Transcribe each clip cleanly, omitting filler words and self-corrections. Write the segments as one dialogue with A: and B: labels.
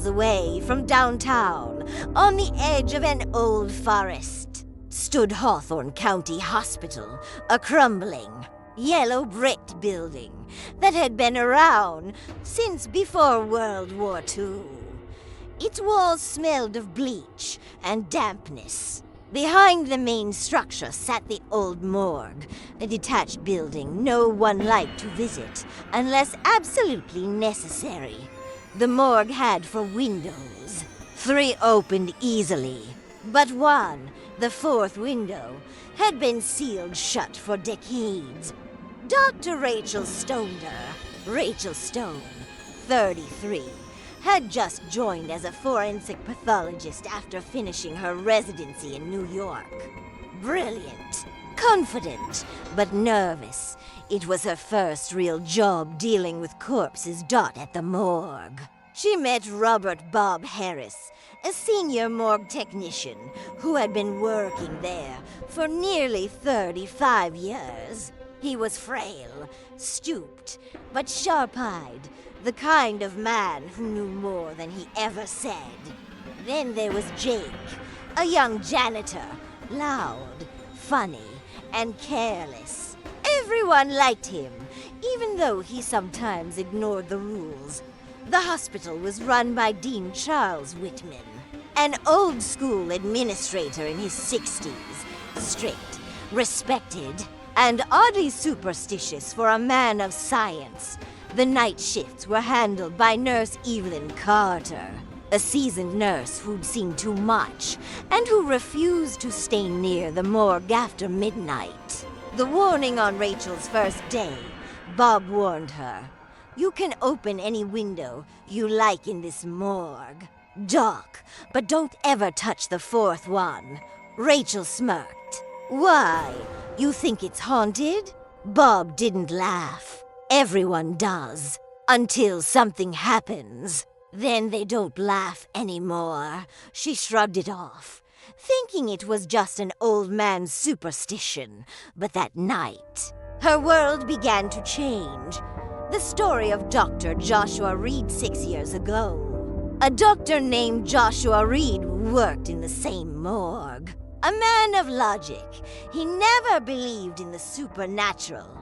A: away from downtown, on the edge of an old forest, stood Hawthorne County Hospital, a crumbling, yellow brick building that had been around since before World War II. Its walls smelled of bleach and dampness. Behind the main structure sat the old morgue, a detached building no one liked to visit unless absolutely necessary. The morgue had 4 windows. 3 opened easily, but one, the 4th window, had been sealed shut for decades. Dr. Rachel Stone, 33, had just joined as a forensic pathologist after finishing her residency in New York. Brilliant, confident, but nervous. It was her first real job dealing with corpses. At the morgue. She met Robert Bob Harris, a senior morgue technician who had been working there for nearly 35 years. He was frail, stooped, but sharp-eyed, the kind of man who knew more than he ever said. Then there was Jake, a young janitor, loud, funny, and careless. Everyone liked him, even though he sometimes ignored the rules. The hospital was run by Dean Charles Whitman, an old-school administrator in his 60s, strict, respected, and oddly superstitious for a man of science. The night shifts were handled by Nurse Evelyn Carter, a seasoned nurse who'd seen too much and who refused to stay near the morgue after midnight. The warning on Rachel's first day, Bob warned her, "You can open any window you like in this morgue. Dark, but don't ever touch the 4th one." Rachel smirked. "Why? You think it's haunted?" Bob didn't laugh. Everyone does, until something happens. Then they don't laugh anymore. She shrugged it off, thinking it was just an old man's superstition. But that night, her world began to change. The story of Dr. Joshua Reed 6 years ago. A doctor named Joshua Reed worked in the same morgue. A man of logic, he never believed in the supernatural.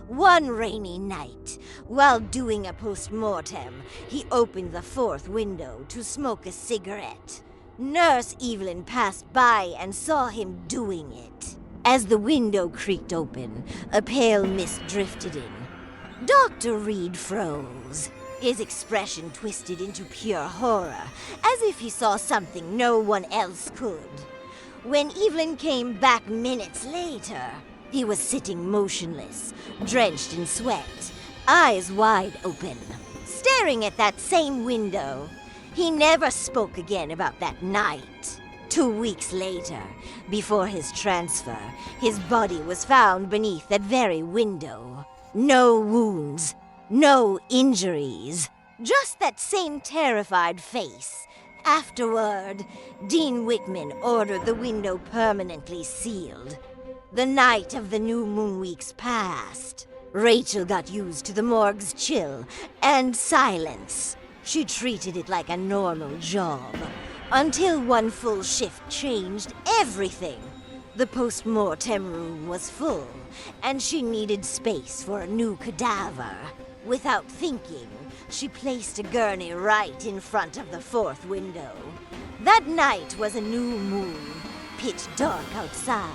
A: One rainy night, while doing a post-mortem, he opened the 4th window to smoke a cigarette. Nurse Evelyn passed by and saw him doing it. As the window creaked open, a pale mist drifted in. Dr. Reed froze. His expression twisted into pure horror, as if he saw something no one else could. When Evelyn came back minutes later, he was sitting motionless, drenched in sweat, eyes wide open, staring at that same window. He never spoke again about that night. 2 weeks later, before his transfer, his body was found beneath that very window. No wounds, no injuries, just that same terrified face. Afterward, Dean Whitman ordered the window permanently sealed. The night of the new moon weeks passed. Rachel got used to the morgue's chill and silence. She treated it like a normal job, until one full shift changed everything. The post-mortem room was full, and she needed space for a new cadaver. Without thinking, she placed a gurney right in front of the 4th window. That night was a new moon, pitch dark outside.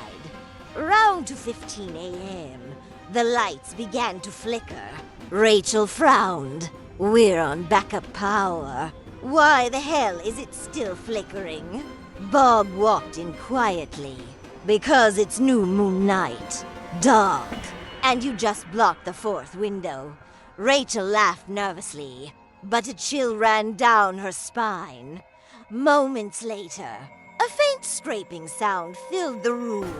A: Around 2:15 a.m., the lights began to flicker. Rachel frowned. "We're on backup power. Why the hell is it still flickering?" Bob walked in quietly. "Because it's new moon night. Dark. And you just blocked the 4th window." Rachel laughed nervously, but a chill ran down her spine. Moments later, a faint scraping sound filled the room,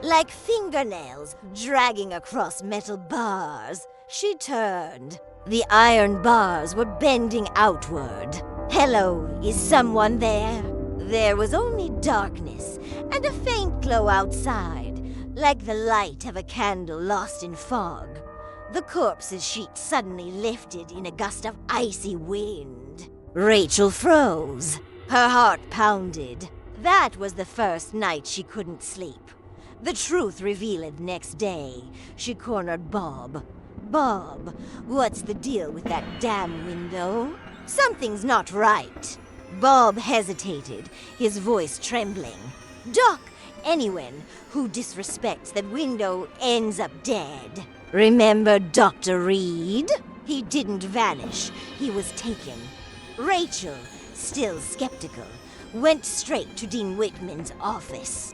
A: like fingernails dragging across metal bars. She turned. The iron bars were bending outward. "Hello, is someone there?" There was only darkness and a faint glow outside, like the light of a candle lost in fog. The corpse's sheet suddenly lifted in a gust of icy wind. Rachel froze. Her heart pounded. That was the first night she couldn't sleep. The truth revealed next day. She cornered Bob. Bob, what's the deal with that damn window? Something's not right. Bob hesitated, his voice trembling. Doc, anyone who disrespects that window ends up dead. Remember Dr. Reed? He didn't vanish. He was taken. Rachel, still skeptical, went straight to Dean Whitman's office.